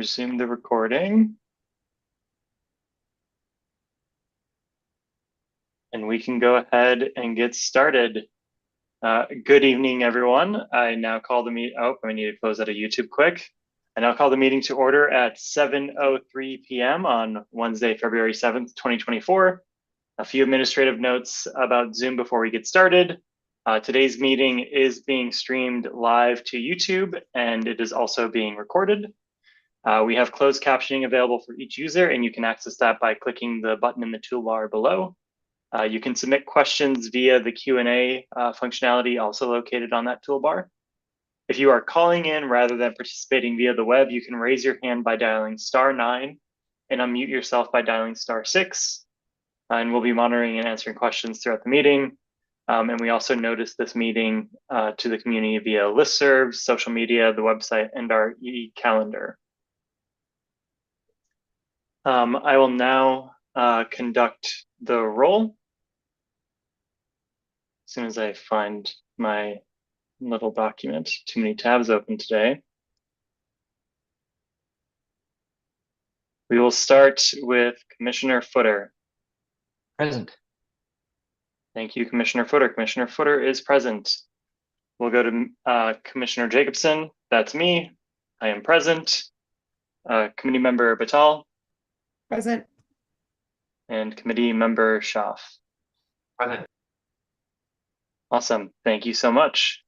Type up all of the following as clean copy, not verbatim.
resume the recording. And we can go ahead and get started. Good evening, everyone. I now call the meeting, I need to close out of YouTube quick. I now call the meeting to order at 7:03 p.m. on Wednesday, February 7th, 2024. A few administrative notes about Zoom before we get started. Today's meeting is being streamed live to YouTube, and it is also being recorded. We have closed captioning available for each user, and you can access that by clicking the button in the toolbar below. You can submit questions via the Q&A functionality also located on that toolbar. If you are calling in rather than participating via the web, you can raise your hand by dialing *9 and unmute yourself by dialing *6. And we'll be monitoring and answering questions throughout the meeting. And we also notice this meeting to the community via listservs, social media, the website, and our e-calendar. I will now conduct the roll. As soon as I find my little document, too many tabs open today. We will start with Commissioner Footer. Present. Thank you, Commissioner Footer. Commissioner Footer is present. We'll go to Commissioner Jacobson. That's me. I am present. Committee Member Batal. Present. And Committee Member Schaaf. Present. Awesome. Thank you so much.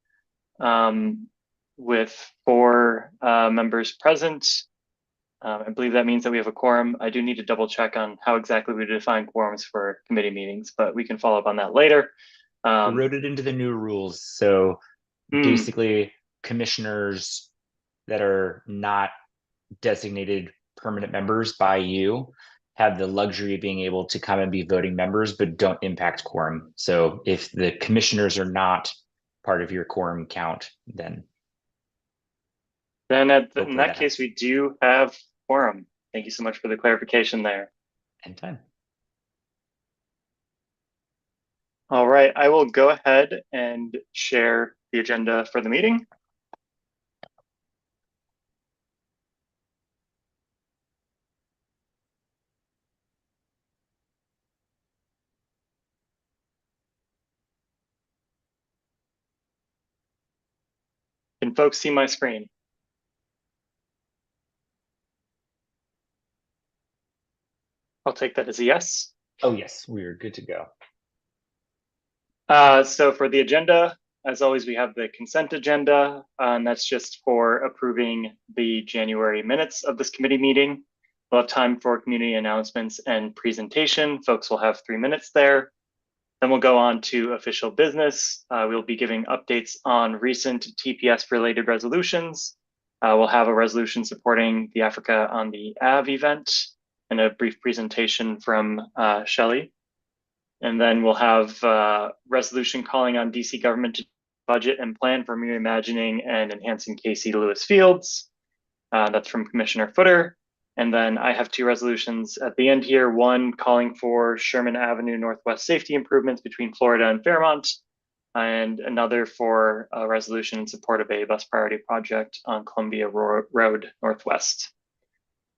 With 4 members present, I believe that means that we have a quorum. I do need to double check on how exactly we define quorums for committee meetings, but we can follow up on that later. We wrote it into the new rules. So basically, commissioners that are not designated permanent members by you have the luxury of being able to come and be voting members, but don't impact quorum. So if the commissioners are not part of your quorum count, then in that case, we do have quorum. Thank you so much for the clarification there. Anytime. All right, I will go ahead and share the agenda for the meeting. Can folks see my screen? I'll take that as a yes. Oh, yes, we're good to go. So for the agenda, as always, we have the consent agenda, and that's just for approving the January minutes of this committee meeting. We'll have time for community announcements and presentation. Folks will have 3 minutes there. Then we'll go on to official business. We'll be giving updates on recent TPS-related resolutions. We'll have a resolution supporting the Africa on the Ave event and a brief presentation from Shelley. And then we'll have a resolution calling on DC government to budget and plan for reimagining and enhancing KC Lewis Fields. That's from Commissioner Footer. And then I have 2 resolutions at the end here. One calling for Sherman Avenue Northwest safety improvements between Florida and Fairmont, and another for a resolution in support of a bus priority project on Columbia Road Northwest.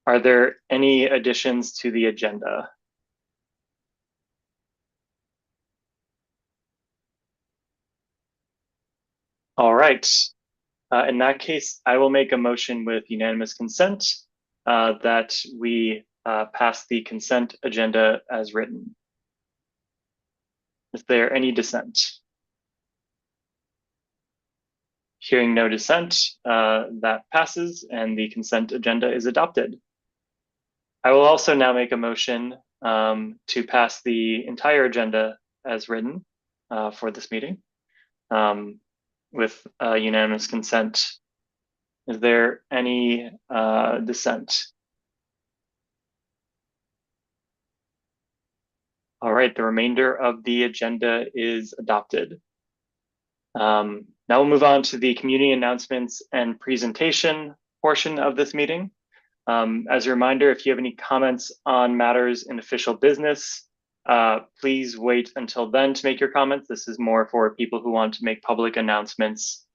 Are there any additions to the agenda? All right. In that case, I will make a motion with unanimous consent that we pass the consent agenda as written. Is there any dissent? Hearing no dissent, that passes and the consent agenda is adopted. I will also now make a motion to pass the entire agenda as written for this meeting with unanimous consent. Is there any dissent? All right, the remainder of the agenda is adopted. Now we'll move on to the community announcements and presentation portion of this meeting. As a reminder, if you have any comments on matters in official business, please wait until then to make your comments. This is more for people who want to make public announcements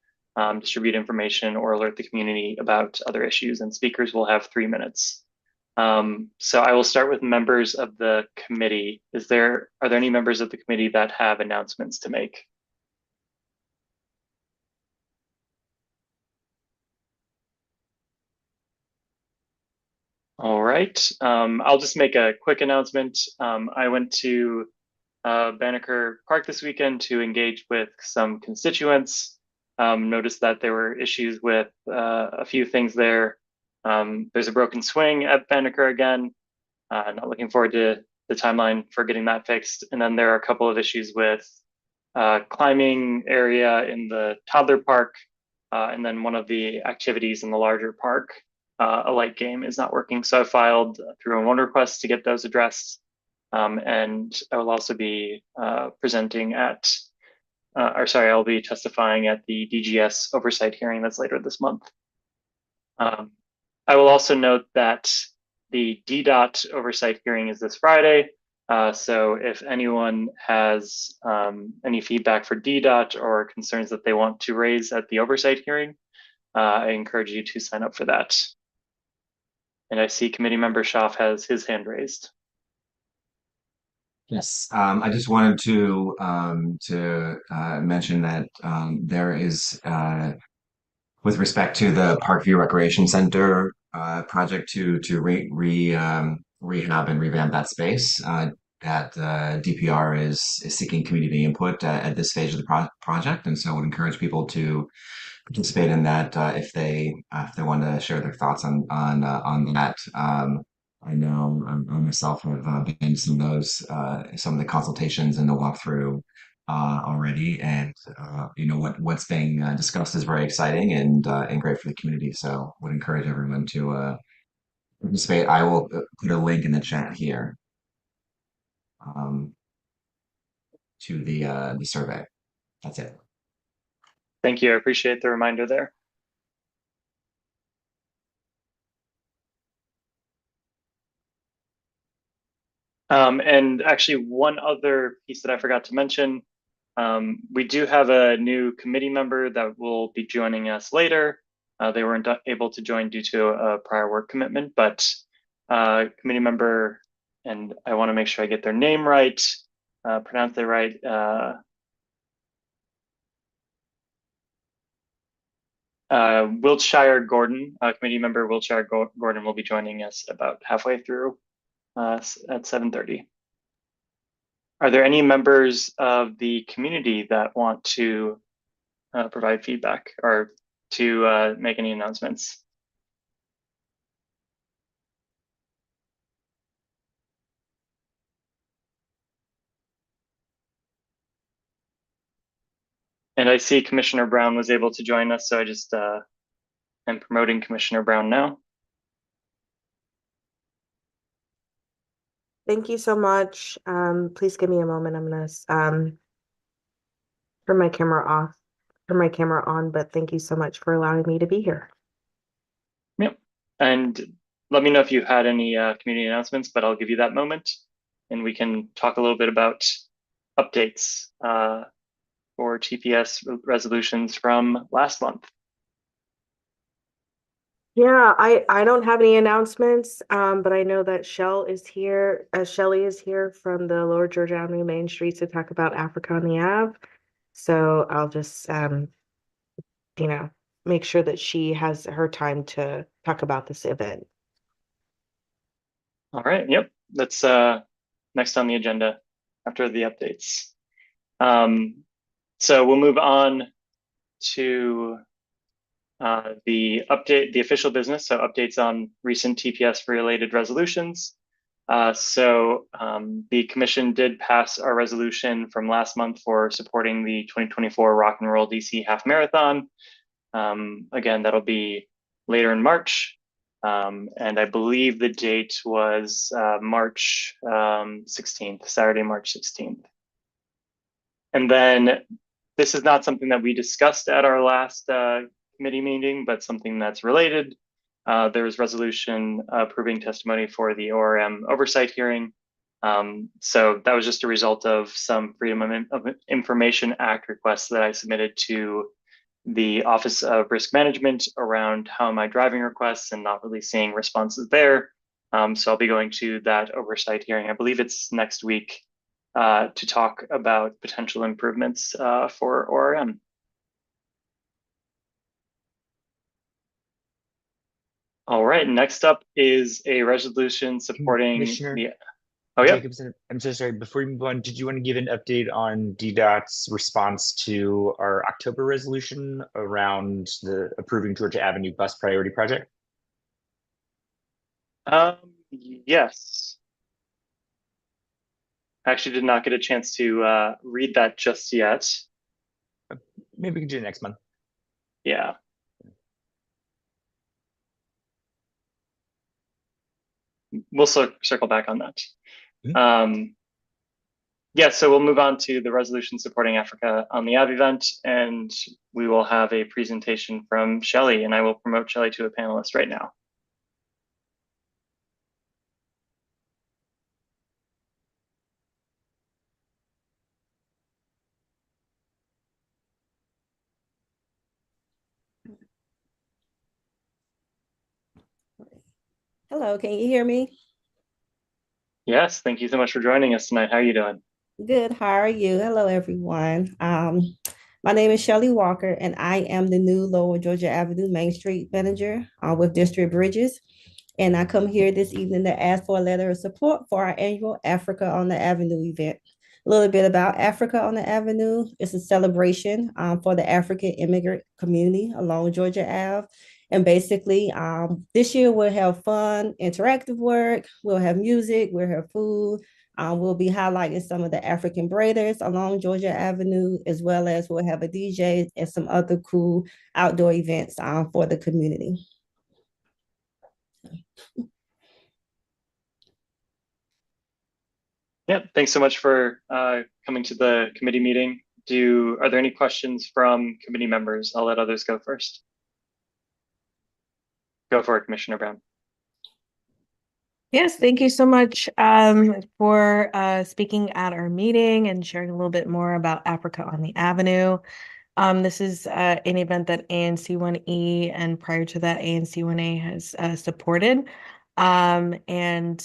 distribute information, or alert the community about other issues, and speakers will have 3 minutes. So I will start with members of the committee. Are there any members of the committee that have announcements to make? All right, I'll just make a quick announcement. I went to Banneker Park this weekend to engage with some constituents. Noticed that there were issues with a few things there. There's a broken swing at Banneker again. Not looking forward to the timeline for getting that fixed. And then there are a couple of issues with climbing area in the toddler park, and then one of the activities in the larger park, a light game, is not working. So I filed through a one request to get those addressed. And I will also be presenting at, I'll be testifying at the DGS oversight hearing that's later this month. I will also note that the DDOT oversight hearing is this Friday. So if anyone has any feedback for DDOT or concerns that they want to raise at the oversight hearing, I encourage you to sign up for that. And I see committee member Schaaf has his hand raised. Yes, I just wanted to mention that there is with respect to the Parkview Recreation Center project to rehab and revamp that space. That DPR is seeking community input at this stage of the project, and so I would encourage people to participate in that if they want to share their thoughts on that. I know I myself have been to some of the consultations and the walkthrough already, and you know what's being discussed is very exciting and great for the community. So would encourage everyone to participate. I will put a link in the chat here um, to the survey. That's it. Thank you. I appreciate the reminder there. And actually, one other piece that I forgot to mention, we do have a new committee member that will be joining us later. They weren't able to join due to a prior work commitment, but committee member, and I want to make sure I get their name right, pronounce it right. Wiltshire Gordon, committee member Wiltshire Gordon will be joining us about halfway through at 7:30. Are there any members of the community that want to provide feedback or to make any announcements? And I see Commissioner Brown was able to join us, so I just am promoting Commissioner Brown now. Thank you so much. Please give me a moment. I'm gonna turn my camera off, turn my camera on, but thank you so much for allowing me to be here. Yep. And let me know if you had any community announcements, but I'll give you that moment and we can talk a little bit about updates for TPS resolutions from last month. Yeah, I don't have any announcements, but I know that Shelley is here from the Lower Georgia Avenue Main Street to talk about Africa on the Ave. So I'll just you know, make sure that she has her time to talk about this event. All right, yep. That's next on the agenda after the updates. So we'll move on to the official business, so updates on recent TPS related resolutions. The commission did pass our resolution from last month for supporting the 2024 Rock and Roll DC Half Marathon. Again, that'll be later in March. And I believe the date was March 16th, Saturday, March 16th. And then this is not something that we discussed at our last committee meeting, but something that's related. There was resolution approving testimony for the ORM oversight hearing. So that was just a result of some Freedom of Information Act requests that I submitted to the Office of Risk Management around how am I driving requests and not really seeing responses there. So I'll be going to that oversight hearing. I believe it's next week to talk about potential improvements for ORM. All right, next up is a resolution supporting Commissioner the. Oh, yeah. Jacobson, I'm so sorry. Before we move on, did you want to give an update on DDOT's response to our October resolution around the approving Georgia Avenue bus priority project? Yes. I actually did not get a chance to read that just yet. Maybe we can do it next month. Yeah. We'll circle back on that. Yeah, so we'll move on to the resolution supporting Africa on the Ave event, and we will have a presentation from Shelley, and I will promote Shelley to a panelist right now. Hello, can you hear me? Yes, thank you so much for joining us tonight. How are you doing? Good, how are you? Hello, everyone. My name is Shelley Walker, and I am the new Lower Georgia Avenue Main Street Manager with District Bridges. And I come here this evening to ask for a letter of support for our annual Africa on the Avenue event. A little bit about Africa on the Avenue. It's a celebration for the African immigrant community along Georgia Ave. And basically, this year we'll have fun, interactive work, we'll have music, we'll have food. We'll be highlighting some of the African braiders along Georgia Avenue, as well as we'll have a DJ and some other cool outdoor events for the community. Yeah, thanks so much for coming to the committee meeting. Are there any questions from committee members? I'll let others go first. Go for it, Commissioner Brown. Yes, thank you so much for speaking at our meeting and sharing a little bit more about Africa on the Avenue. This is an event that ANC 1E and prior to that ANC 1A has supported. And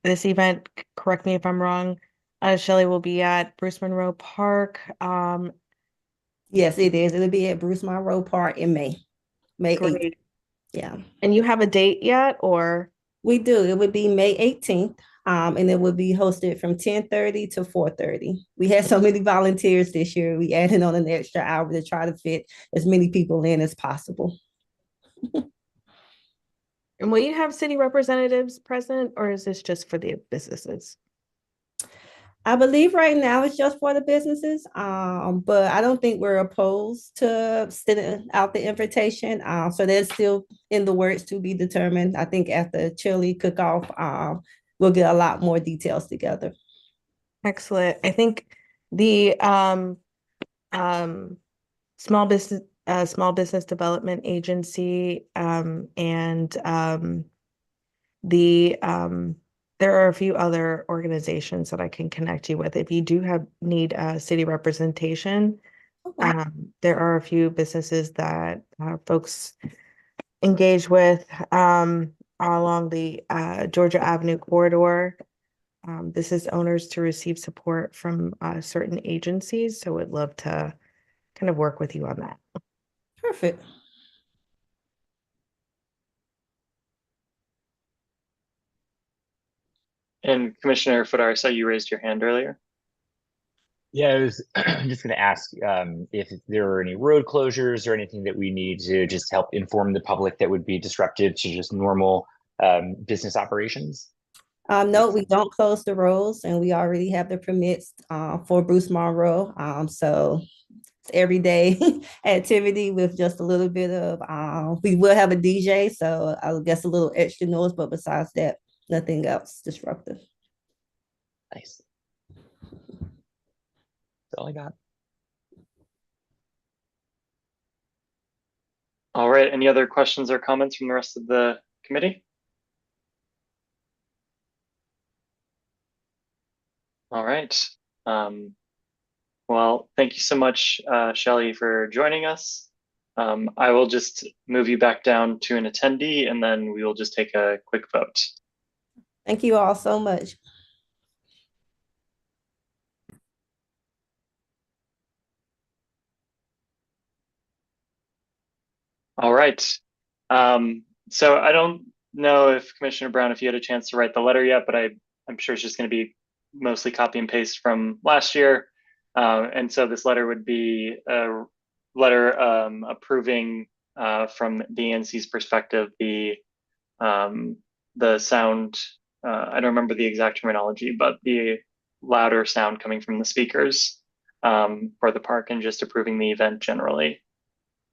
this event, correct me if I'm wrong, Shelley, will be at Bruce Monroe Park. Yes, it is. It'll be at Bruce Monroe Park in May 8th. Great. Yeah. And you have a date yet, or? We do. It would be May 18th. And it would be hosted from 10:30 to 4:30. We had so many volunteers this year. We added on an extra hour to try to fit as many people in as possible. And will you have city representatives present, or is this just for the businesses? I believe right now it's just for the businesses, but I don't think we're opposed to sending out the invitation. So that's still in the works to be determined. I think after chili cook-off, we'll get a lot more details together. Excellent. I think the small business development agency and there are a few other organizations that I can connect you with if you do need city representation. Okay. There are a few businesses that folks engage with along the Georgia Avenue corridor. This is owners to receive support from certain agencies, so would love to kind of work with you on that. Perfect. And Commissioner Fodar, I saw you raised your hand earlier. Yeah, I was just going to ask if there are any road closures or anything that we need to just help inform the public that would be disruptive to just normal business operations. No, we don't close the roads, and we already have the permits for Bruce Monroe. So it's everyday activity with just a little bit of, we will have a DJ, so I guess a little extra noise, but besides that, nothing else disruptive. Nice. That's all I got. All right, any other questions or comments from the rest of the committee? All right. Well, thank you so much, Shelley, for joining us. I will just move you back down to an attendee, and then we will just take a quick vote. Thank you all so much. All right. So I don't know if Commissioner Brown, if you had a chance to write the letter yet, but I'm sure it's just going to be mostly copy and paste from last year. And so this letter would be a letter approving from the ANC's perspective the sound. I don't remember the exact terminology, but the louder sound coming from the speakers for the park, and just approving the event generally.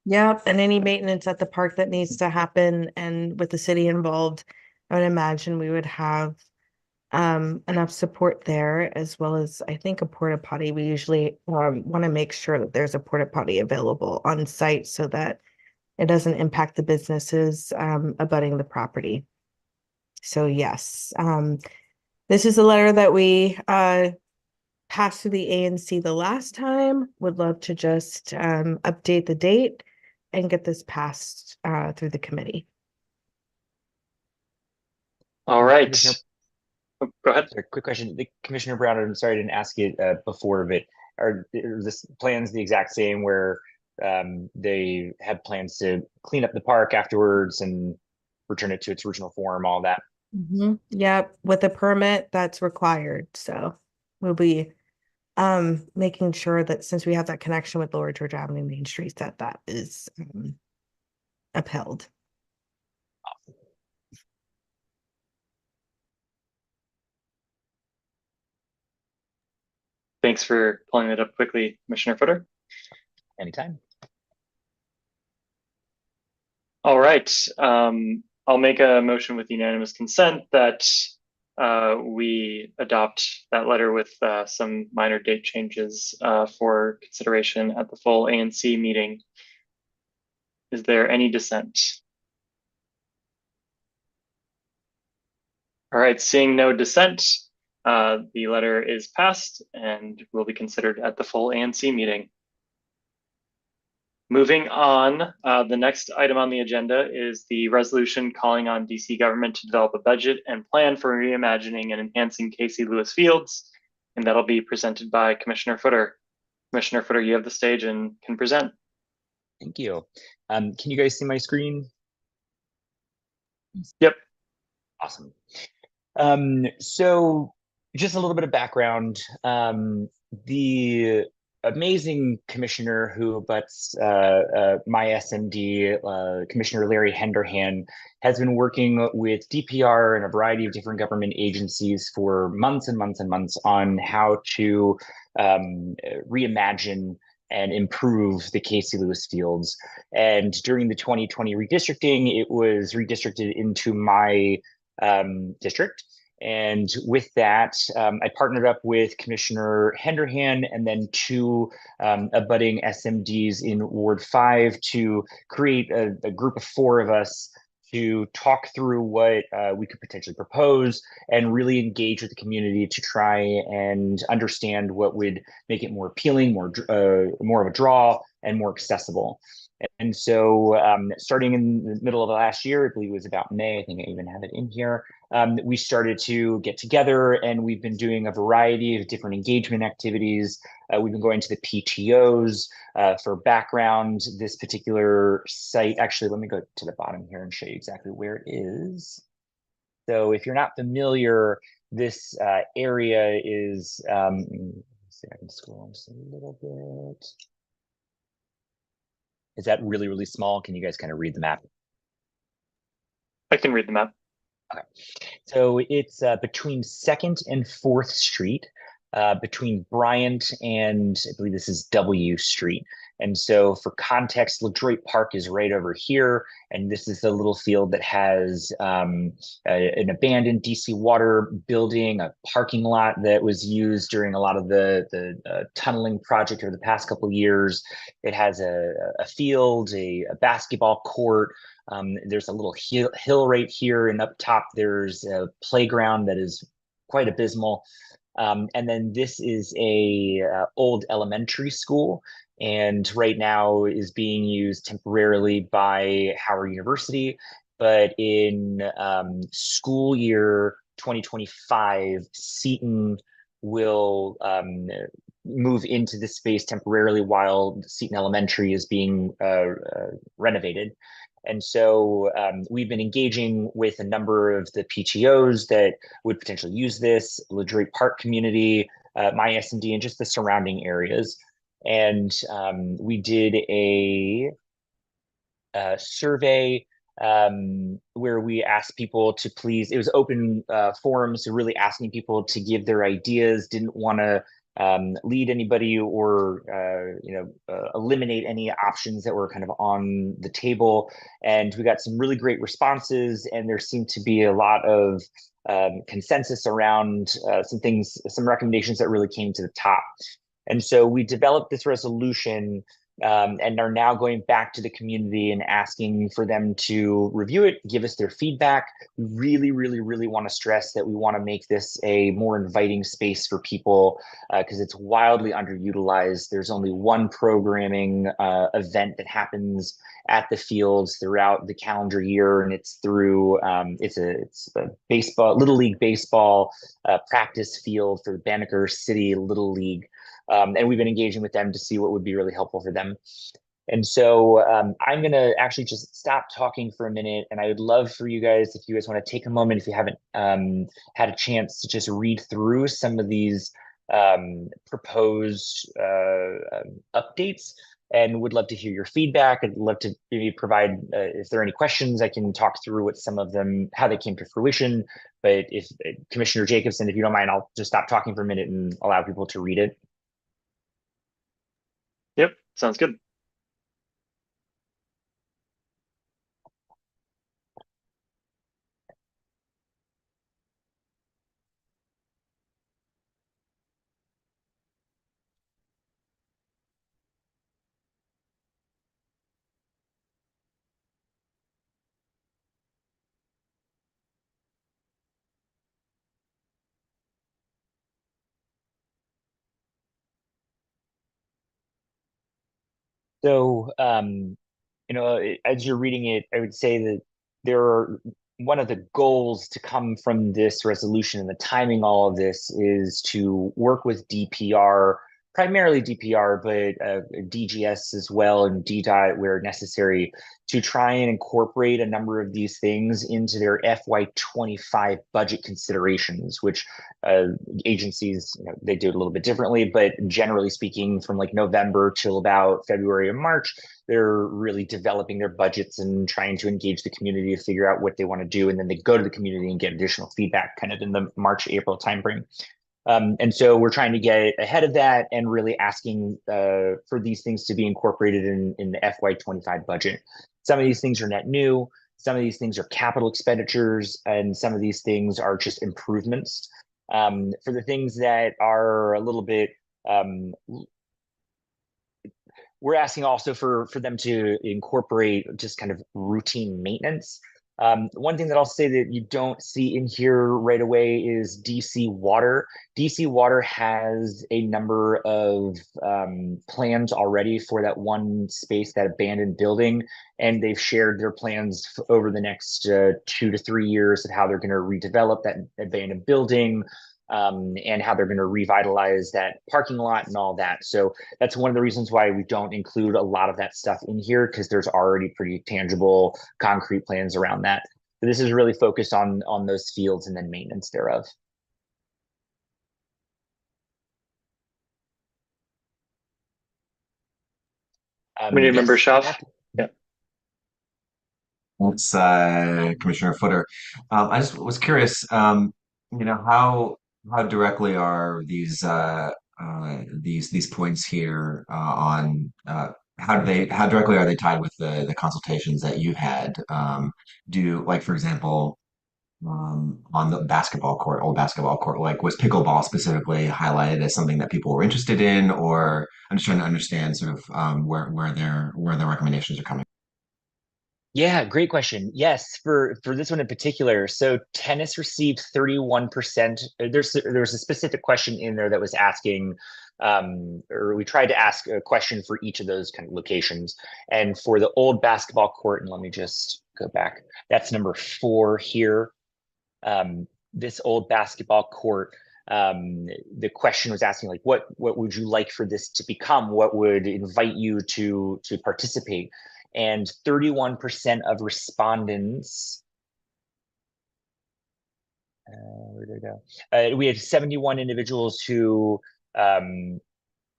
Yep, and any maintenance at the park that needs to happen, and with the city involved, I would imagine we would have enough support there, as well as I think a porta potty. We usually want to make sure that there's a porta potty available on site so that it doesn't impact the businesses abutting the property. So yes, this is a letter that we passed through the ANC the last time. Would love to just update the date and get this passed through the committee. All right. Commissioner, go ahead. sorry, quick question. Commissioner Brown, I'm sorry I didn't ask it before, but are this plans the exact same where they have plans to clean up the park afterwards and return it to its original form, all that? Yep, with a permit that's required. So we'll be making sure that since we have that connection with Lower Georgia Avenue Main Street, that is upheld. Thanks for pulling it up quickly, Commissioner Footer. Anytime. All right. I'll make a motion with unanimous consent that we adopt that letter with some minor date changes for consideration at the full ANC meeting. Is there any dissent? All right, seeing no dissent, the letter is passed and will be considered at the full ANC meeting. Moving on, the next item on the agenda is the resolution calling on DC government to develop a budget and plan for reimagining and enhancing Casey Lewis Fields, and that'll be presented by Commissioner Footer. Commissioner Footer, you have the stage and can present. Thank you. Can you guys see my screen? Yep. Awesome. So just a little bit of background. The amazing commissioner who abuts my SMD, Commissioner Larry Henderhan, has been working with DPR and a variety of different government agencies for months and months and months on how to reimagine and improve the Casey Lewis Fields. And during the 2020 redistricting, it was redistricted into my district. And with that, I partnered up with Commissioner Henderhan and then two abutting SMDs in Ward 5 to create a group of four of us to talk through what we could potentially propose and really engage with the community to try and understand what would make it more appealing, more of a draw, and more accessible. And so starting in the middle of last year, I believe it was about May, I think I even have it in here, we started to get together and we've been doing a variety of different engagement activities. We've been going to the PTOs. For background, this particular site, actually, let me go to the bottom here and show you exactly where it is. So if you're not familiar, this area is, let's see if I can scroll on just a little bit. Is that really, really small? Can you guys kind of read the map? I can read the map. Okay. So it's between 2nd and 4th Street, between Bryant and I believe this is W Street. And so for context, LaDroit Park is right over here. And this is the little field that has an abandoned DC water building, a parking lot that was used during a lot of the tunneling project over the past couple of years. It has a field, a basketball court. There's a little hill right here, and up top there's a playground that is quite abysmal. And then this is a old elementary school. and right now is being used temporarily by Howard University. But in school year 2025, Seton will move into this space temporarily while Seton Elementary is being renovated. And so we've been engaging with a number of the PTOs that would potentially use this, LaDroit Park community, my S&D, and just the surrounding areas. And we did a survey where we asked people to please, it was open forums, so really asking people to give their ideas, didn't want to lead anybody or eliminate any options that were kind of on the table. And we got some really great responses, and there seemed to be a lot of consensus around some recommendations that really came to the top. And so we developed this resolution and are now going back to the community and asking for them to review it, give us their feedback. We really, really, really want to stress that we want to make this a more inviting space for people because it's wildly underutilized. There's only one programming event that happens at the fields throughout the calendar year, and it's through it's a baseball, Little League baseball practice field for the Banneker City Little League. And we've been engaging with them to see what would be really helpful for them. And so I'm going to actually just stop talking for a minute. And I would love for you guys, if you guys want to take a moment, if you haven't had a chance to just read through some of these proposed updates, and would love to hear your feedback. I'd love to maybe provide, if there are any questions, I can talk through what some of them, how they came to fruition. But if Commissioner Jacobson, if you don't mind, I'll just stop talking for a minute and allow people to read it. Yep, sounds good. So, as you're reading it, I would say that there are one of the goals to come from this resolution and the timing all of this is to work with DPR, primarily DPR, but DGS as well and DDOT where necessary to try and incorporate a number of these things into their FY25 budget considerations, which agencies, they do it a little bit differently, but generally speaking, from like November till about February and March, they're really developing their budgets and trying to engage the community to figure out what they want to do. And then they go to the community and get additional feedback kind of in the March, April timeframe. And so we're trying to get ahead of that and really asking for these things to be incorporated in the FY25 budget. Some of these things are net new. Some of these things are capital expenditures, and some of these things are just improvements. For the things that are a little bit, we're asking also for them to incorporate just kind of routine maintenance. One thing that I'll say that you don't see in here right away is DC Water. DC Water has a number of plans already for that one space, that abandoned building, and they've shared their plans over the next 2 to 3 years of how they're going to redevelop that abandoned building, and how they're going to revitalize that parking lot and all that. So that's one of the reasons why we don't include a lot of that stuff in here, because there's already pretty tangible concrete plans around that. So this is really focused on those fields and then maintenance thereof. Community member Schaaf? Yeah. Thanks, Commissioner Footer. I just was curious, how directly are these points here on how directly are they tied with the consultations that you've had? Like for example, on the old basketball court, like was pickleball specifically highlighted as something that people were interested in, or I'm just trying to understand sort of where their recommendations are coming. Yeah, great question. Yes, for this one in particular. So tennis received 31%. There's a specific question in there that was asking, or we tried to ask a question for each of those kind of locations. And for the old basketball court, and let me just go back. That's number 4 here. This old basketball court. The question was asking, like, what would you like for this to become? What would invite you to participate? And 31% of respondents, where did it go? We had 71 individuals who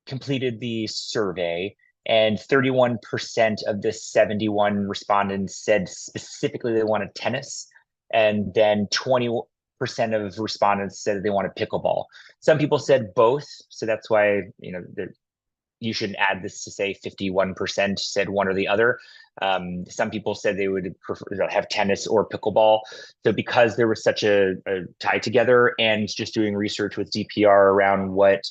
completed the survey, and 31% of the 71 respondents said specifically they wanted tennis, and then 20% of respondents said they wanted pickleball. Some people said both, so that's why, you know, you should add this to say 51% said one or the other. Some people said they would prefer have tennis or pickleball. So because there was such a tie together, and just doing research with DPR around what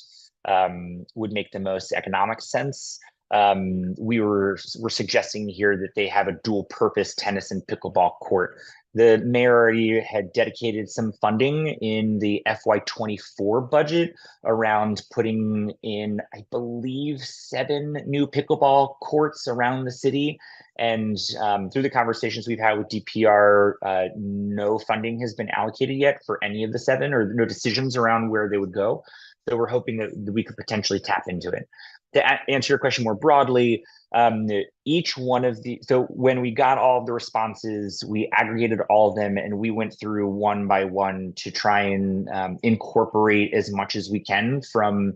would make the most economic sense, we're suggesting here that they have a dual purpose tennis and pickleball court. The mayor already had dedicated some funding in the FY24 budget around putting in, I believe, 7 new pickleball courts around the city. And through the conversations we've had with DPR, no funding has been allocated yet for any of the 7, or no decisions around where they would go. So we're hoping that we could potentially tap into it. To answer your question more broadly, each one of the, so when we got all of the responses, we aggregated all of them, and we went through one by one to try and incorporate as much as we can from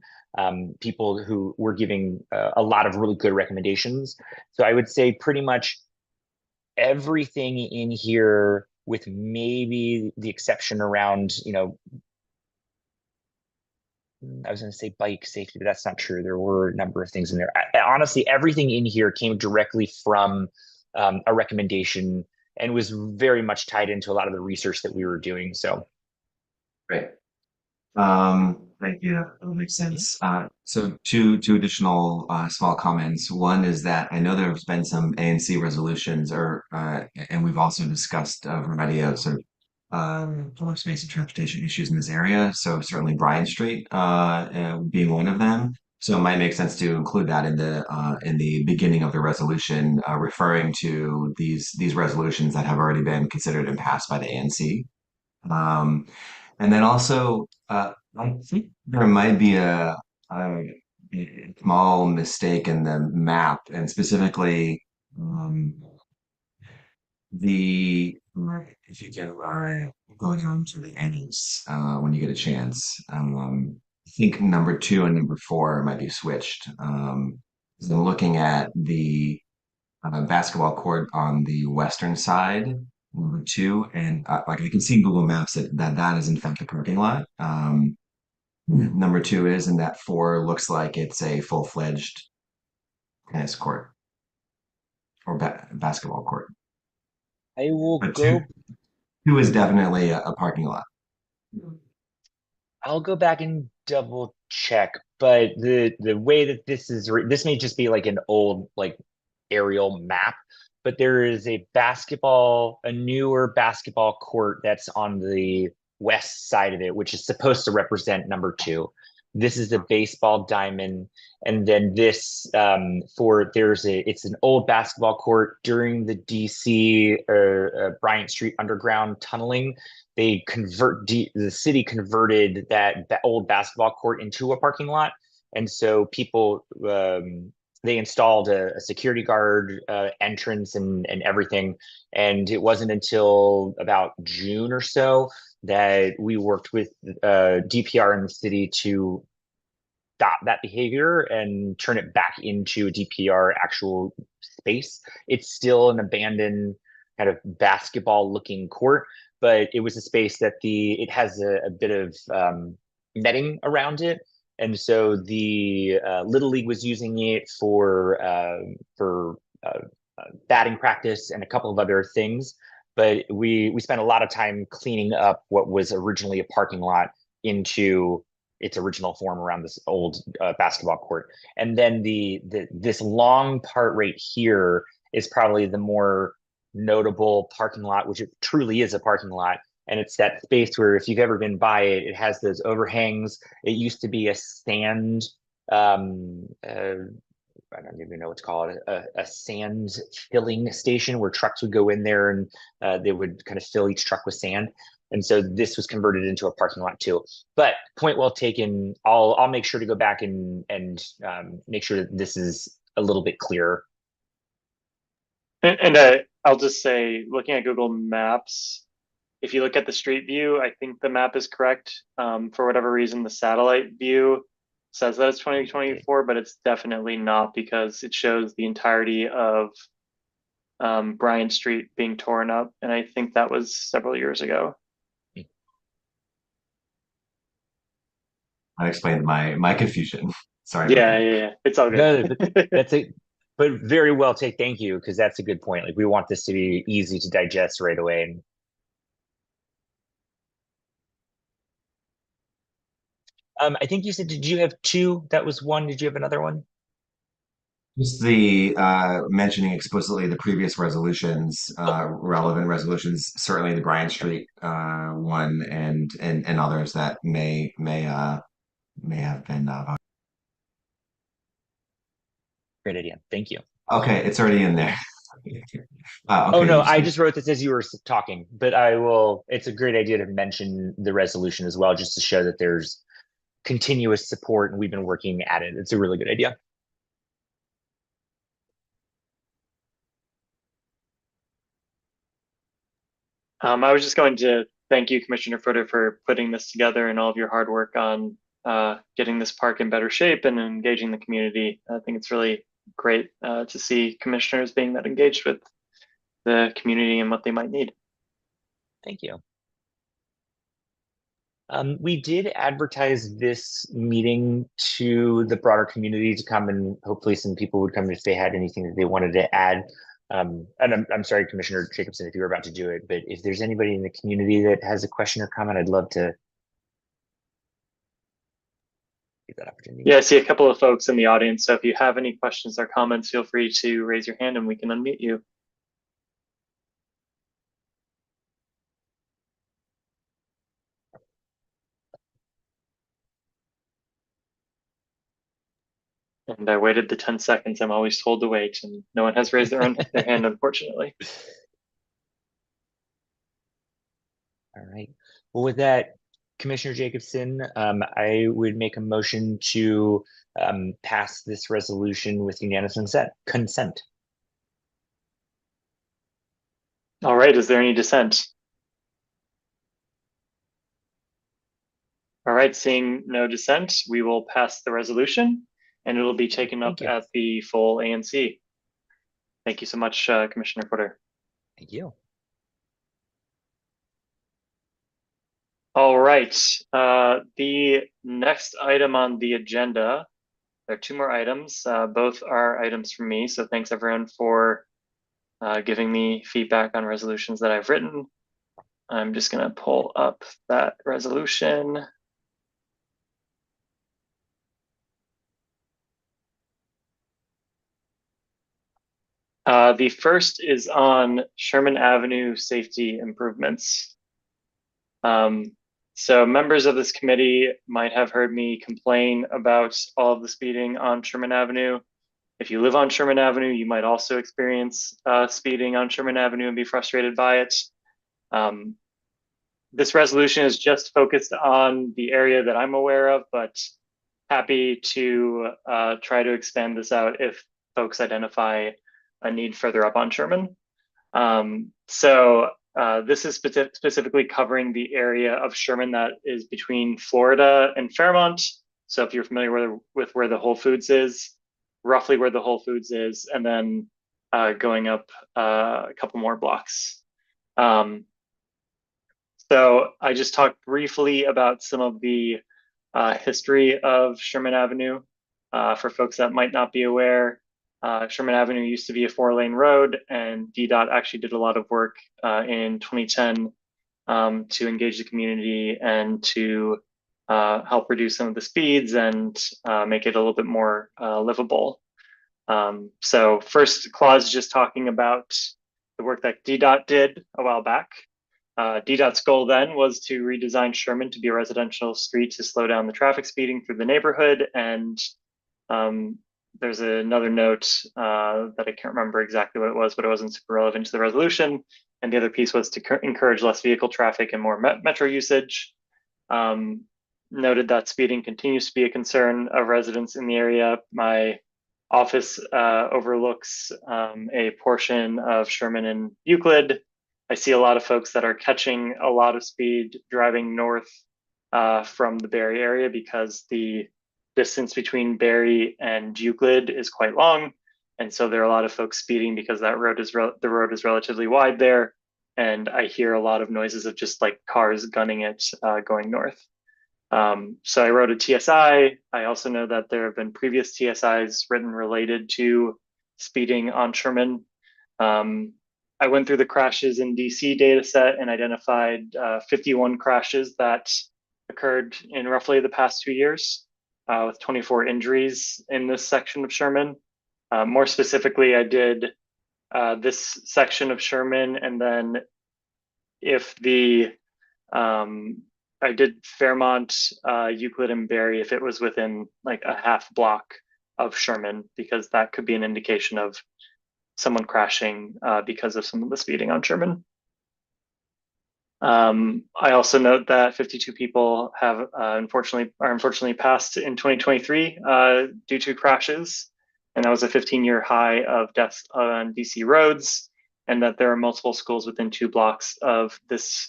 people who were giving a lot of really good recommendations. So I would say pretty much everything in here, with maybe the exception around, you know, I was going to say bike safety, but that's not true. There were a number of things in there. Honestly, everything in here came directly from a recommendation, and was very much tied into a lot of the research that we were doing. So, Great. Thank you. That makes sense. So two additional small comments. One is that I know there's been some ANC resolutions, and we've also discussed a variety of sort of public space and transportation issues in this area. So certainly Bryan Street being one of them. So it might make sense to include that in the beginning of the resolution, referring to these resolutions that have already been considered and passed by the ANC. And then also, I think there might be a small mistake in the map, and specifically, if you can go down to the ends when you get a chance. I think number 2 and number 4 might be switched. So looking at the basketball court on the western side, number 2, and like I can see Google Maps that is in fact a parking lot. Number 2 is, and that 4 looks like it's a full-fledged tennis court or basketball court. I will But go. 2 is definitely a parking lot. I'll go back and double check, but the way that this is, this may just be like an old like aerial map, but there is a newer basketball court that's on the west side of it, which is supposed to represent number 2. This is the baseball diamond, and then this it's an old basketball court during the DC Bryant Street underground tunneling. The city converted that old basketball court into a parking lot, and so people they installed a security guard entrance and everything. And it wasn't until about June or so that we worked with DPR in the city to stop that behavior and turn it back into a DPR actual space. It's still an abandoned kind of basketball looking court, but it was a space that it has a bit of netting around it. And so the Little League was using it for batting practice and a couple of other things. But we spent a lot of time cleaning up what was originally a parking lot into its original form around this old basketball court. And then this long part right here is probably the more notable parking lot, which it truly is a parking lot. And it's that space where if you've ever been by it, it has those overhangs. It used to be a sand, I don't even know what to call it, a sand filling station where trucks would go in there and they would kind of fill each truck with sand. And so this was converted into a parking lot too. But point well taken. I'll make sure to go back and make sure that this is a little bit clearer. And I'll just say, looking at Google Maps, if you look at the street view, I think the map is correct. For whatever reason, the satellite view says that it's 2024, but it's definitely not, because it shows the entirety of Bryant Street being torn up, and I think that was several years ago. I explained my confusion. Sorry. Yeah. It's all good. No, that's it. But very well taken. Thank you, because that's a good point. Like, we want this to be easy to digest right away. I think you said, did you have two? That was one. Did you have another one? Just the mentioning explicitly the previous resolutions, relevant resolutions, certainly the Bryant Street one, and others that may have been Great idea. Thank you. okay. It's already in there. Oh Okay, no, I just wrote this as you were talking, but I will. It's a great idea to mention the resolution as well, just to show that there's continuous support and we've been working at it. It's a really good idea. I was just going to thank you, Commissioner Footer, for putting this together and all of your hard work on getting this park in better shape and engaging the community. I think it's really great to see commissioners being that engaged with the community and what they might need. Thank you. We did advertise this meeting to the broader community to come, and hopefully some people would come if they had anything that they wanted to add. And I'm sorry, Commissioner Jacobson, if you were about to do it, but if there's anybody in the community that has a question or comment, I'd love to give that opportunity. Yeah, I see a couple of folks in the audience. So if you have any questions or comments, feel free to raise your hand and we can unmute you. And I waited the 10 seconds I'm always told to wait, and no one has raised their hand, unfortunately. All right. Well, with that, Commissioner Jacobson, I would make a motion to pass this resolution with unanimous consent. All right, is there any dissent? All right, seeing no dissent, we will pass the resolution and it'll be taken up at the full ANC. Thank you so much, Commissioner Footer. Thank you. All right, the next item on the agenda, there are two more items. Both are items from me, so thanks everyone for giving me feedback on resolutions that I've written. I'm just gonna pull up that resolution. The first is on Sherman Avenue safety improvements. So members of this committee might have heard me complain about all of the speeding on Sherman Avenue. If you live on Sherman Avenue, you might also experience speeding on Sherman Avenue and be frustrated by it. This resolution is just focused on the area that I'm aware of, but happy to try to expand this out if folks identify a need further up on Sherman. This is specifically covering the area of Sherman that is between Florida and Fairmont. So if you're familiar with where the Whole Foods is, roughly where the Whole Foods is, and then going up a couple more blocks. So I just talked briefly about some of the history of Sherman Avenue. For folks that might not be aware, Sherman Avenue used to be a 4-lane road, and DDOT actually did a lot of work in 2010 to engage the community and to help reduce some of the speeds and make it a little bit more livable. So first clause just talking about the work that DDOT did a while back. DDOT's goal then was to redesign Sherman to be a residential street to slow down the traffic speeding through the neighborhood. And there's another note that I can't remember exactly what it was, but it wasn't super relevant to the resolution. And the other piece was to encourage less vehicle traffic and more metro usage. Noted that speeding continues to be a concern of residents in the area. My office overlooks a portion of Sherman and Euclid. I see a lot of folks that are catching a lot of speed driving north from the Barry area because the distance between Barry and Euclid is quite long. And so there are a lot of folks speeding because that road is the road is relatively wide there. And I hear a lot of noises of just like cars gunning it going north. So I wrote a TSI. I also know that there have been previous TSIs written related to speeding on Sherman. I went through the crashes in DC data set and identified 51 crashes that occurred in roughly the past 2 years with 24 injuries in this section of Sherman. More specifically, I did this section of Sherman, and then if the I did Fairmont, Euclid, and Barry if it was within like a half block of Sherman, because that could be an indication of someone crashing because of some of the speeding on Sherman. I also note that 52 people have unfortunately passed in 2023 due to crashes, and that was a 15-year high of deaths on DC roads, and that there are multiple schools within 2 blocks of this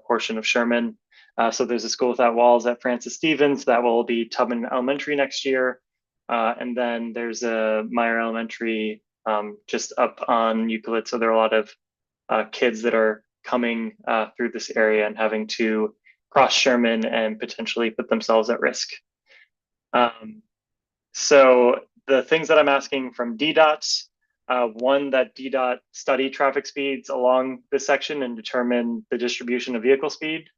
portion of Sherman. So there's a school without walls at Francis Stevens that will be Tubman Elementary next year. And then there's a Meyer Elementary just up on Euclid. So there are a lot of kids that are coming through this area and having to cross Sherman and potentially put themselves at risk. So the things that I'm asking from DDOT, one, that DDOT study traffic speeds along this section and determine the distribution of vehicle speed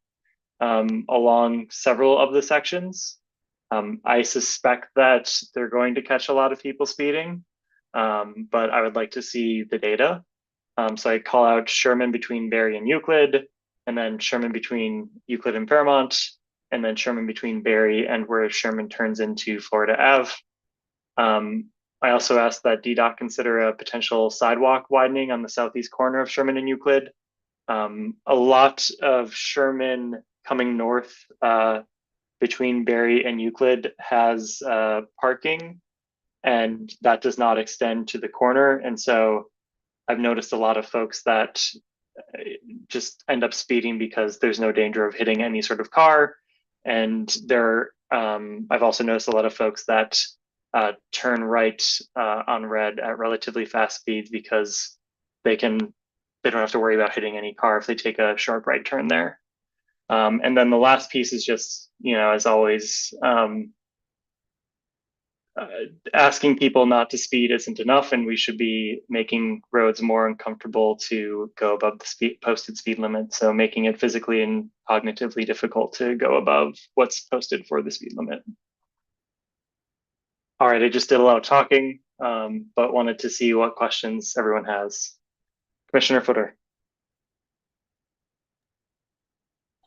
along several of the sections. I suspect that they're going to catch a lot of people speeding, but I would like to see the data. So I call out Sherman between Barry and Euclid, and then Sherman between Euclid and Fairmont, and then Sherman between Barry and where Sherman turns into Florida Ave. I also asked that DDOT consider a potential sidewalk widening on the southeast corner of Sherman and Euclid. A lot of Sherman coming north between Barry and Euclid has parking, and that does not extend to the corner. And so I've noticed a lot of folks that just end up speeding because there's no danger of hitting any sort of car. And I've also noticed a lot of folks that turn right on red at relatively fast speeds because they don't have to worry about hitting any car if they take a sharp right turn there. And then the last piece is just, as always, asking people not to speed isn't enough, and we should be making roads more uncomfortable to go above the posted speed limit. So making it physically and cognitively difficult to go above what's posted for the speed limit. All right, I just did a lot of talking, but wanted to see what questions everyone has. Commissioner Footer.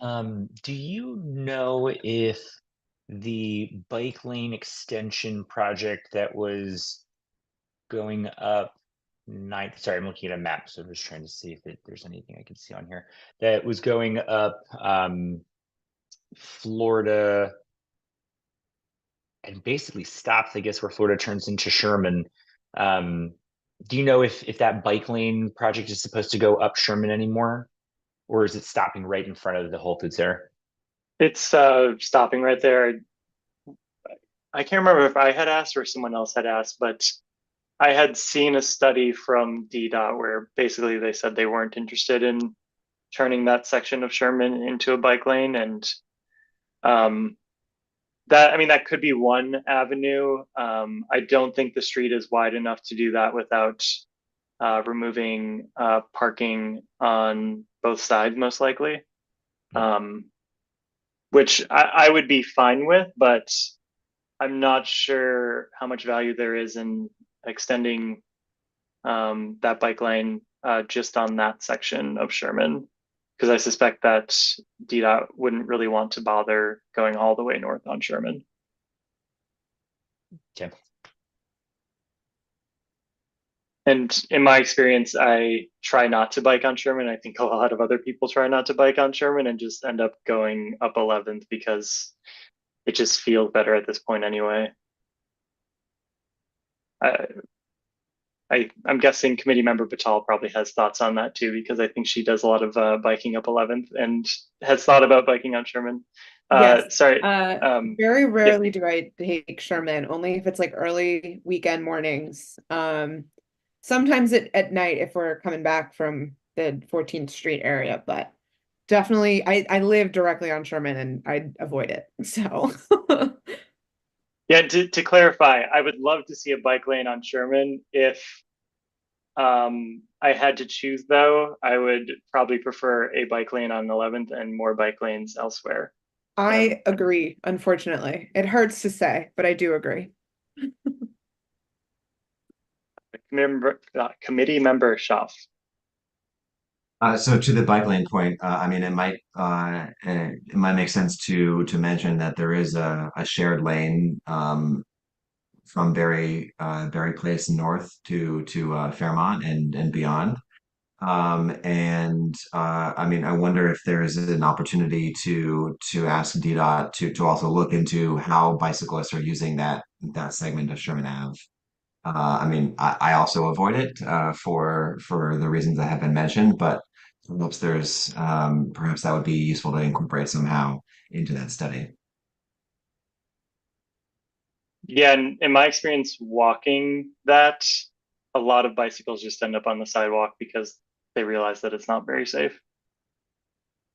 Do you know if the bike lane extension project that was going up sorry, I'm looking at a map, so I'm just trying to see if there's anything I can see on here that was going up Florida and basically stopped, I guess, where Florida turns into Sherman. Do you know if that bike lane project is supposed to go up Sherman anymore? Or is it stopping right in front of the Whole Foods there? It's stopping right there. I can't remember if I had asked or someone else had asked, but I had seen a study from DDOT where basically they said they weren't interested in turning that section of Sherman into a bike lane. And that could be one avenue. I don't think the street is wide enough to do that without removing parking on both sides, most likely, which I would be fine with, but I'm not sure how much value there is in extending that bike lane just on that section of Sherman, because I suspect that DDOT wouldn't really want to bother going all the way north on Sherman. Okay. And in my experience, I try not to bike on Sherman. I think a lot of other people try not to bike on Sherman and just end up going up 11th because it just feels better at this point anyway. I'm guessing committee member Batal probably has thoughts on that too, because I think she does a lot of biking up 11th and has thought about biking on Sherman. Yes. Sorry. Very rarely do I take Sherman, only if it's like early weekend mornings. Sometimes at night if we're coming back from the 14th Street area, but definitely I live directly on Sherman and I avoid it. So Yeah, to clarify, I would love to see a bike lane on Sherman. If I had to choose though, I would probably prefer a bike lane on 11th and more bike lanes elsewhere. I agree, unfortunately. It hurts to say, but I do agree. Committee member Schaff. So to the bike lane point, I mean, it might make sense to mention that there is a shared lane from Berry Place north to Fairmont and beyond. I mean, I wonder if there is an opportunity to ask DDOT to also look into how bicyclists are using that segment of Sherman Ave. I mean, I also avoid it for the reasons that have been mentioned, but perhaps that would be useful to incorporate somehow into that study. Yeah, and in my experience walking that, a lot of bicycles just end up on the sidewalk because they realize that it's not very safe.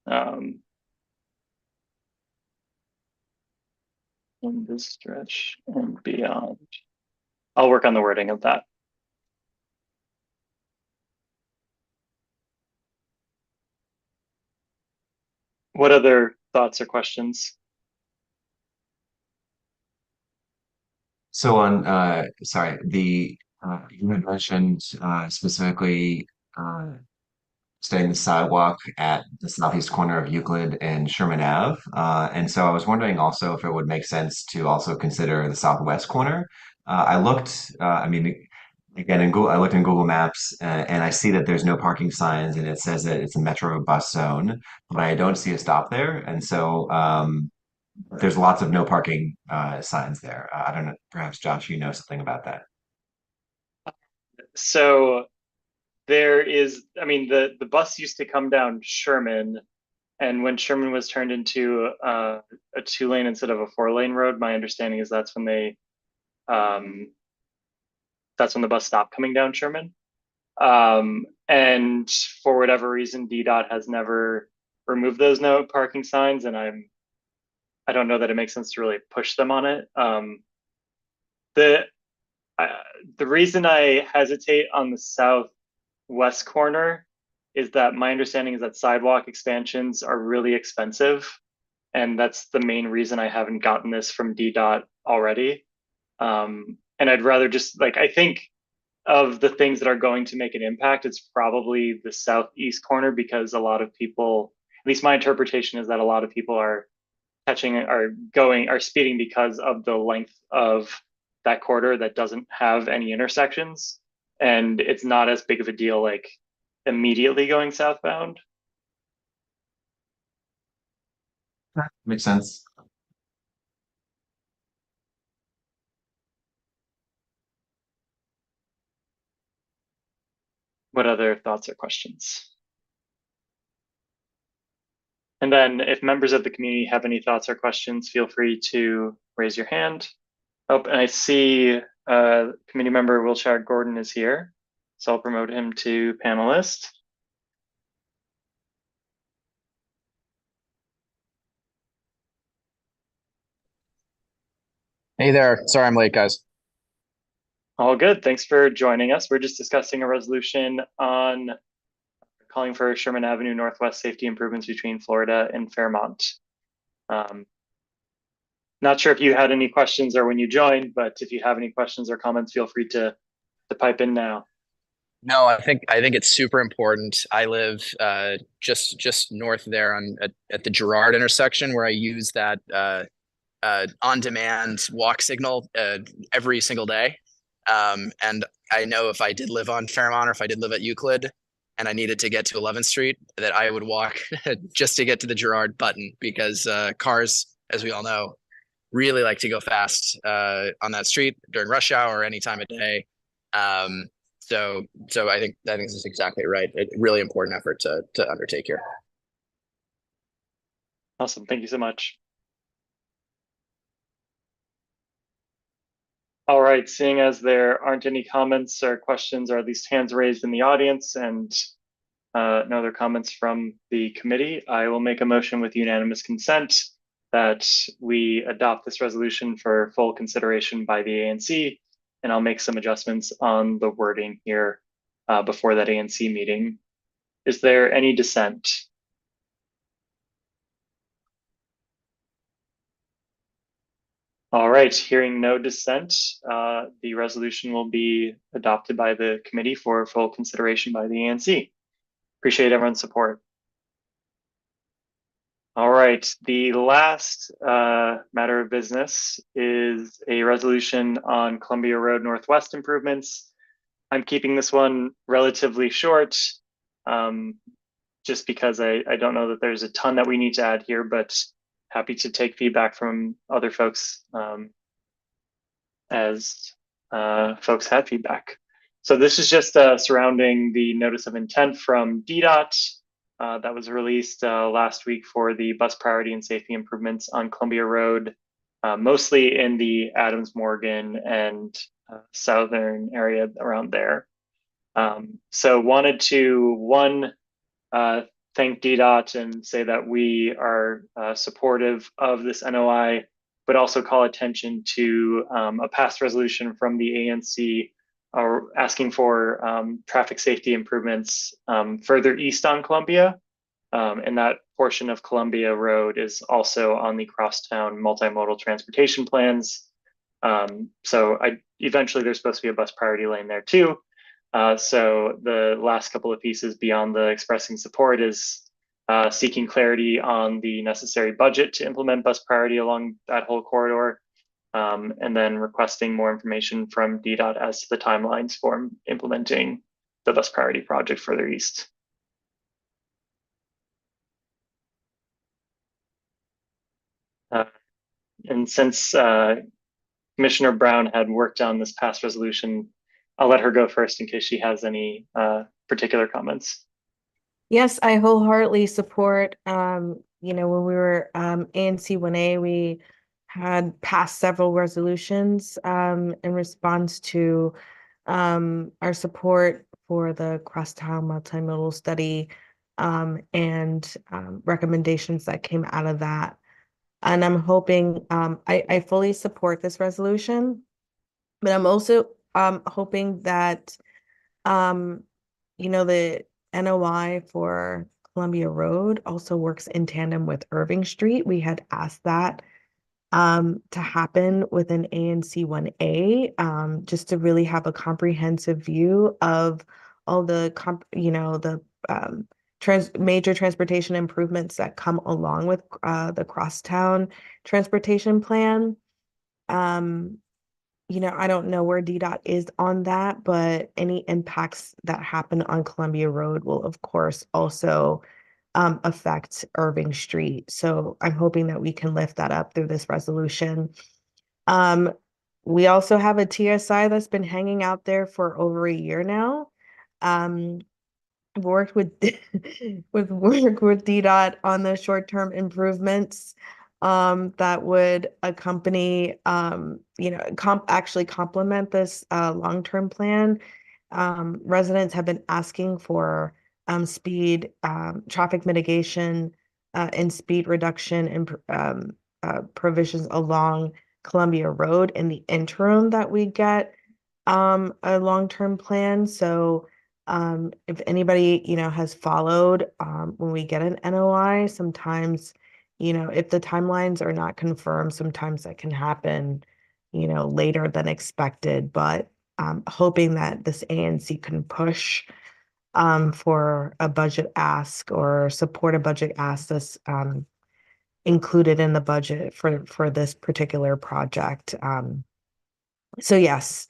In this stretch and beyond. I'll work on the wording of that. What other thoughts or questions? So on, sorry, you had mentioned specifically staying the sidewalk at the southeast corner of Euclid and Sherman Ave. And so I was wondering also if it would make sense to also consider the southwest corner. I looked, I mean, again, I looked in Google Maps and I see that there's no parking signs and it says that it's a Metro bus zone, but I don't see a stop there. And so there's lots of no parking signs there. I don't know, perhaps Josh, you know something about that. So there is, I mean, the bus used to come down Sherman, and when Sherman was turned into a 2-lane instead of a 4-lane road, my understanding is that's when the bus stopped coming down Sherman. And for whatever reason, DDOT has never removed those no parking signs, and I don't know that it makes sense to really push them on it. The reason I hesitate on the southwest corner is that my understanding is that sidewalk expansions are really expensive, and that's the main reason I haven't gotten this from DDOT already. And I'd rather just I think of the things that are going to make an impact, it's probably the southeast corner, because a lot of people, at least my interpretation is that a lot of people are speeding because of the length of that corridor that doesn't have any intersections, and it's not as big of a deal immediately going southbound. Makes sense. What other thoughts or questions? And then if members of the community have any thoughts or questions, feel free to raise your hand. Oh, and I see committee member Wilshire Gordon is here, so I'll promote him to panelist. Hey there. Sorry I'm late, guys. All good. Thanks for joining us. We're just discussing a resolution on calling for Sherman Avenue Northwest safety improvements between Florida and Fairmont. Not sure if you had any questions or when you joined, but if you have any questions or comments, feel free to pipe in now. No, I think it's super important. I live just north there at the Girard intersection where I use that on-demand walk signal every single day. And I know if I did live on Fairmont or if I did live at Euclid and I needed to get to 11th Street, that I would walk just to get to the Girard button because cars, as we all know, really like to go fast on that street during rush hour or any time of day. Um, so I think this is exactly right. A really important effort to undertake here. Awesome. Thank you so much. All right, seeing as there aren't any comments or questions, or at least hands raised in the audience, and no other comments from the committee, I will make a motion with unanimous consent that we adopt this resolution for full consideration by the ANC, and I'll make some adjustments on the wording here before that ANC meeting. Is there any dissent? All right, hearing no dissent, the resolution will be adopted by the committee for full consideration by the ANC. Appreciate everyone's support. All right, the last matter of business is a resolution on Columbia Road Northwest improvements. I'm keeping this one relatively short, just because I don't know that there's a ton that we need to add here, but happy to take feedback from other folks as folks have feedback. So this is just surrounding the notice of intent from DDOT that was released last week for the bus priority and safety improvements on Columbia Road, mostly in the Adams Morgan and southern area around there. So wanted to thank DDOT and say that we are supportive of this NOI, but also call attention to a past resolution from the ANC asking for traffic safety improvements further east on Columbia. And that portion of Columbia Road is also on the crosstown multimodal transportation plans. So eventually there's supposed to be a bus priority lane there too. So the last couple of pieces beyond the expressing support is seeking clarity on the necessary budget to implement bus priority along that whole corridor, and then requesting more information from DDOT as to the timelines for implementing the bus priority project further east. And since Commissioner Brown had worked on this past resolution, I'll let her go first in case she has any particular comments. Yes, I wholeheartedly support, when we were ANC 1A, we had passed several resolutions in response to our support for the crosstown multimodal study and recommendations that came out of that. And I'm hoping, I fully support this resolution, but I'm also hoping that the NOI for Columbia Road also works in tandem with Irving Street. We had asked that to happen within ANC 1A, just to really have a comprehensive view of all the major transportation improvements that come along with the crosstown transportation plan. I don't know where DDOT is on that, but any impacts that happen on Columbia Road will, of course, also affect Irving Street. So I'm hoping that we can lift that up through this resolution. We also have a TSI that's been hanging out there for over a year now. I've worked with with DDOT on the short-term improvements that would accompany actually complement this long-term plan. Residents have been asking for speed traffic mitigation and speed reduction and provisions along Columbia Road in the interim that we get a long-term plan. So if anybody has followed when we get an NOI, sometimes if the timelines are not confirmed, sometimes that can happen later than expected. But hoping that this ANC can push for a budget ask or support a budget ask that's included in the budget for this particular project. So yes,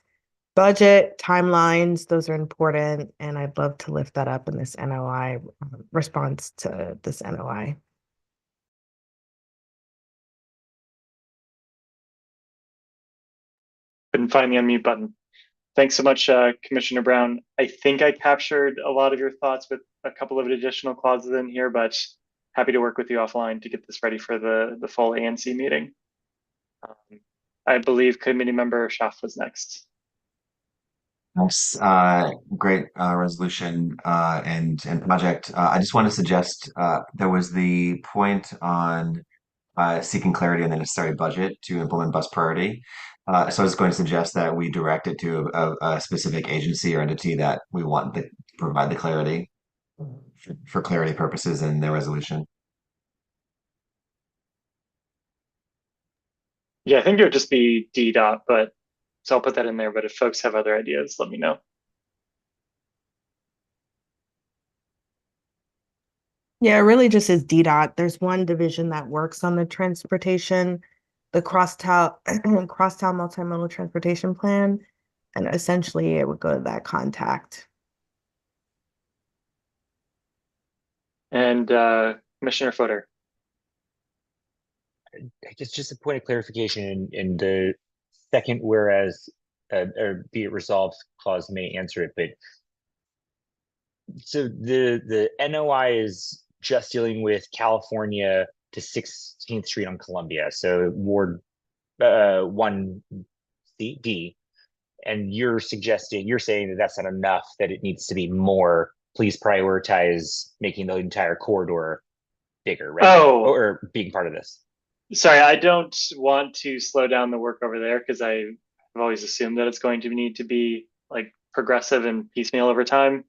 budget, timelines, those are important, and I'd love to lift that up in this NOI response to this NOI. Couldn't find the unmute button. Thanks so much, Commissioner Brown. I think I captured a lot of your thoughts with a couple of additional clauses in here, but happy to work with you offline to get this ready for the full ANC meeting. I believe Committee Member Schaaf was next. Thanks. Great resolution and project. I just want to suggest there was the point on seeking clarity on the necessary budget to implement bus priority. So I was going to suggest that we direct it to a specific agency or entity that we want to provide the clarity for clarity purposes in the resolution. Yeah, I think it would just be DDOT, but so I'll put that in there. But if folks have other ideas, let me know. Yeah, it really just is DDOT. There's one division that works on the transportation, the crosstown multimodal transportation plan, and essentially it would go to that contact. And Commissioner Footer. I guess just a point of clarification in the second whereas or be it resolved clause may answer it, but so the NOI is just dealing with California to 16th Street on Columbia, so Ward 1D, and you're saying that that's not enough, that it needs to be more. Please prioritize making the entire corridor bigger, right? Oh, or being part of this. Sorry, I don't want to slow down the work over there because I've always assumed that it's going to need to be like progressive and piecemeal over time.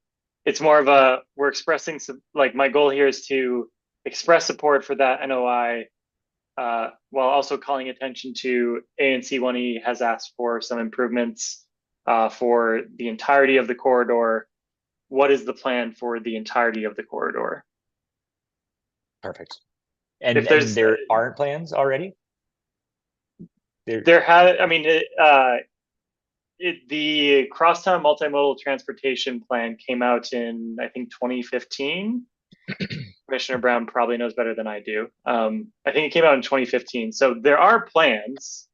It's more of we're expressing some, like, my goal here is to express support for that NOI while also calling attention to ANC 1E has asked for some improvements for the entirety of the corridor. What is the plan for the entirety of the corridor? Perfect. And, if there's, there aren't plans already? The crosstown multimodal transportation plan came out in, I think, 2015. Commissioner Brown probably knows better than I do. I think it came out in 2015. So there are plans.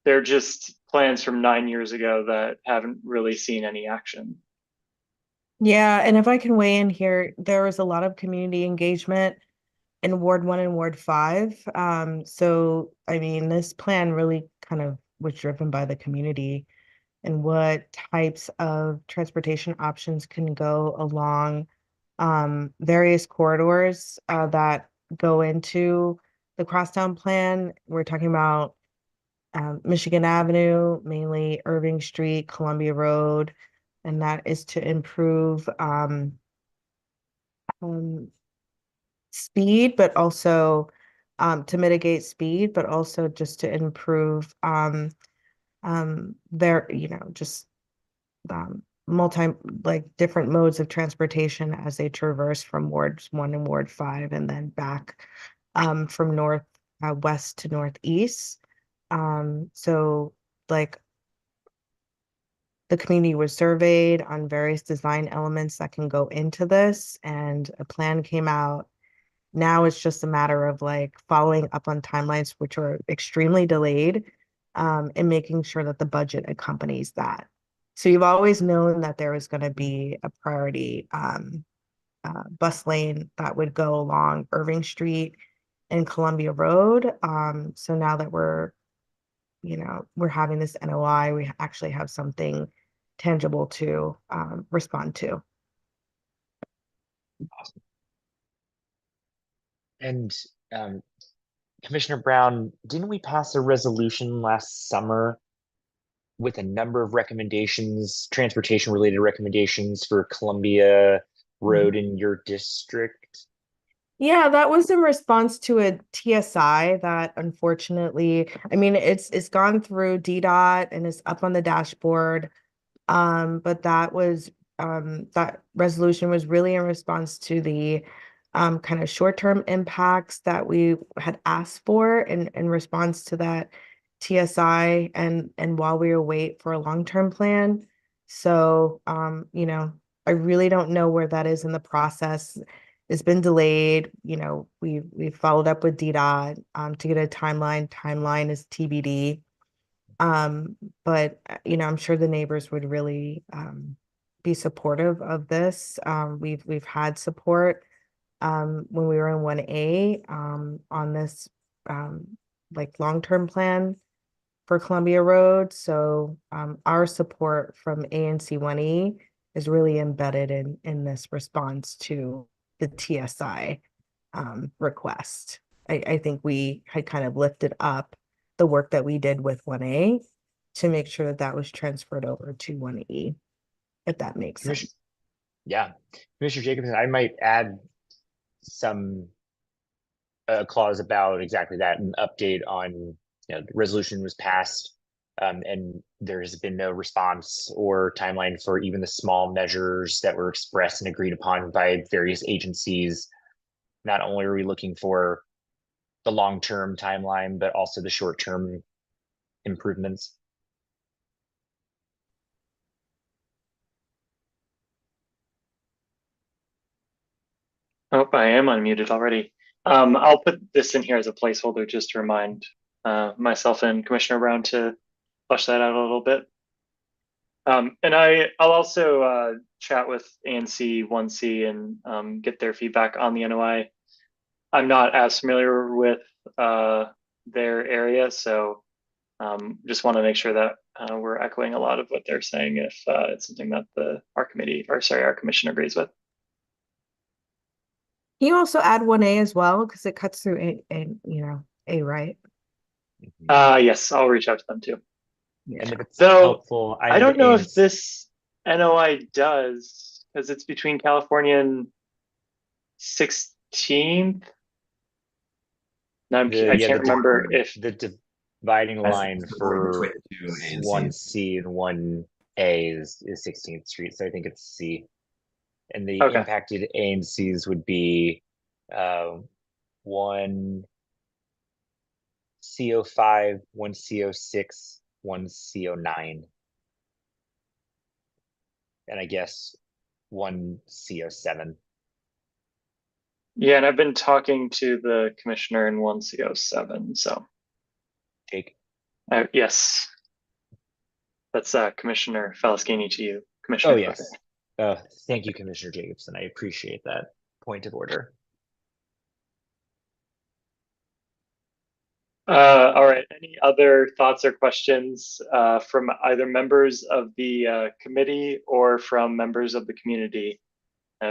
They're just plans from 9 years ago that haven't really seen any action. Yeah, and if I can weigh in here, there was a lot of community engagement in Ward 1 and Ward 5. So, I mean, this plan really kind of was driven by the community and what types of transportation options can go along various corridors that go into the crosstown plan. We're talking about Michigan Avenue, mainly Irving Street, Columbia Road, and that is to improve speed, but also to mitigate speed, but also just to improve just different modes of transportation as they traverse from Wards 1 and Ward 5 and then back from west to northeast. So like the community was surveyed on various design elements that can go into this, and a plan came out. Now it's just a matter of like following up on timelines, which are extremely delayed, and making sure that the budget accompanies that. So you've always known that there was going to be a priority bus lane that would go along Irving Street and Columbia Road. So now that we're having this NOI, we actually have something tangible to respond to. Awesome. And Commissioner Brown, didn't we pass a resolution last summer with a number of recommendations, transportation related recommendations for Columbia Road in your district? Yeah, that was in response to a TSI that unfortunately, I mean, it's gone through DDOT and is up on the dashboard. But that resolution was really in response to the kind of short-term impacts that we had asked for in response to that TSI and while we wait for a long-term plan. So, I really don't know where that is in the process. It's been delayed. We've followed up with DDOT to get a timeline. Timeline is TBD. But I'm sure the neighbors would really be supportive of this. We've had support when we were in 1A on this like long-term plan for Columbia Road. So our support from ANC 1E is really embedded in this response to the TSI request. I think we had kind of lifted up the work that we did with 1A to make sure that that was transferred over to 1E, if that makes sense. Yeah, Commissioner Jacobson, I might add some clause about exactly that, an update on, the resolution was passed, and there has been no response or timeline for even the small measures that were expressed and agreed upon by various agencies. Not only are we looking for the long-term timeline, but also the short-term improvements. Oh, I am unmuted already. I'll put this in here as a placeholder just to remind myself and Commissioner Brown to flesh that out a little bit. And I'll also chat with ANC 1C and get their feedback on the NOI. I'm not as familiar with their area, so just want to make sure that we're echoing a lot of what they're saying if it's something that our commission agrees with. Can you also add 1A as well? Because it cuts through A, right? Yes, I'll reach out to them too. Yeah. And if it's So helpful, I don't know if this NOI does, because it's between California and 16th. Now I can't remember if the dividing line the border for between the two ANCs. 1C and 1A is 16th Street, so I think it's C. And the Okay. impacted ANCs would be 1 CO5, 1 CO6, 1 CO9, and I guess 1 CO7. Yeah, and I've been talking to the commissioner in 1CO7, so Jake. yes, that's Commissioner Falaskini to you, Oh Commissioner. yes. Thank you, Commissioner Jacobson. I appreciate that point of order. All right. Any other thoughts or questions from either members of the committee or from members of the community?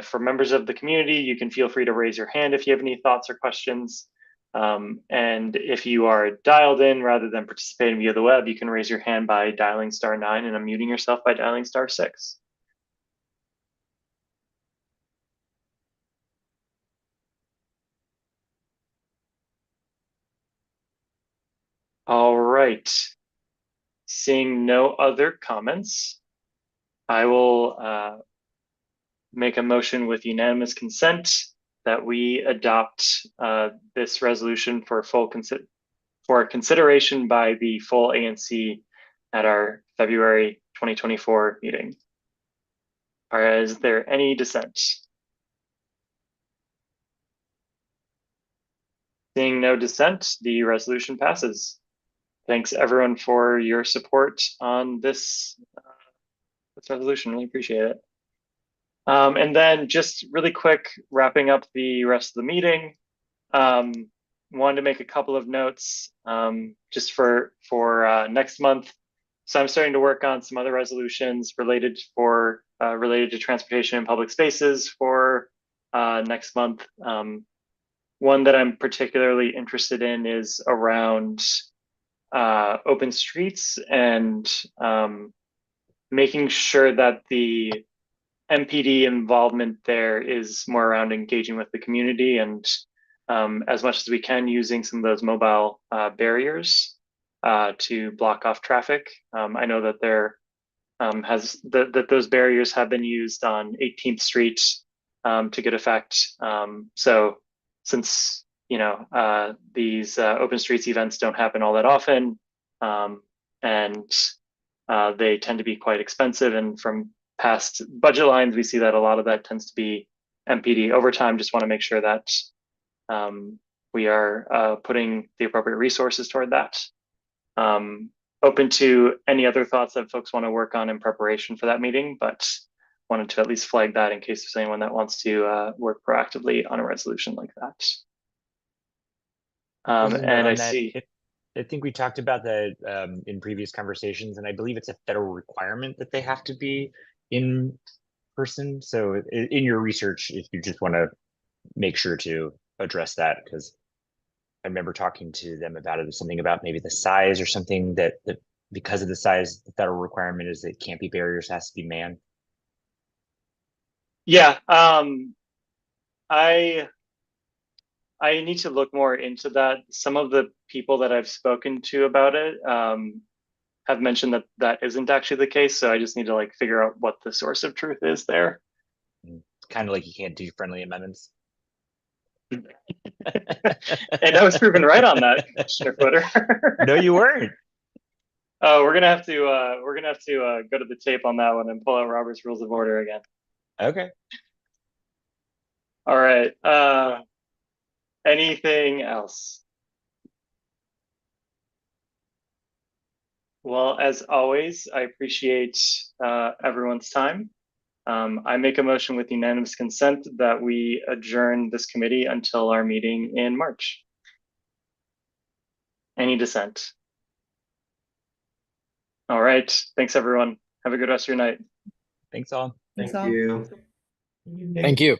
For members of the community, you can feel free to raise your hand if you have any thoughts or questions. And if you are dialed in rather than participating via the web, you can raise your hand by dialing *9 and unmuting yourself by dialing *6. All right. Seeing no other comments, I will make a motion with unanimous consent that we adopt this resolution for consideration by the full ANC at our February 2024 meeting. Is there any dissent? Seeing no dissent, the resolution passes. Thanks everyone for your support on this resolution. Really appreciate it. And then just really quick, wrapping up the rest of the meeting. Wanted to make a couple of notes just for next month. So I'm starting to work on some other resolutions related to transportation and public spaces for next month. One that I'm particularly interested in is around open streets and making sure that the MPD involvement there is more around engaging with the community and as much as we can using some of those mobile barriers to block off traffic. I know that there has that those barriers have been used on 18th Street to good effect. So since these open streets events don't happen all that often, and they tend to be quite expensive, and from past budget lines, we see that a lot of that tends to be MPD overtime. Just want to make sure that we are putting the appropriate resources toward that. Open to any other thoughts that folks want to work on in preparation for that meeting, but wanted to at least flag that in case there's anyone that wants to work proactively on a resolution like that. And I see. I think we talked about that in previous conversations, and I believe it's a federal requirement that they have to be in person. So in your research, if you just want to make sure to address that, because I remember talking to them about it, something about maybe the size or something that because of the size, the federal requirement is it can't be barriers, it has to be manned. Yeah, I need to look more into that. Some of the people that I've spoken to about it have mentioned that that isn't actually the case. So I just need to like figure out what the source of truth is there. It's kind of like you can't do friendly amendments. And I was proven right on that, Commissioner Footer. No, you weren't. Oh, we're gonna have to go to the tape on that one and pull out Robert's Rules of Order again. Okay. All right. Anything else? Well, as always, I appreciate everyone's time. I make a motion with unanimous consent that we adjourn this committee until our meeting in March. Any dissent? All right. Thanks, everyone. Have a good rest of your night. Thanks all. Thank So- you. Thank you.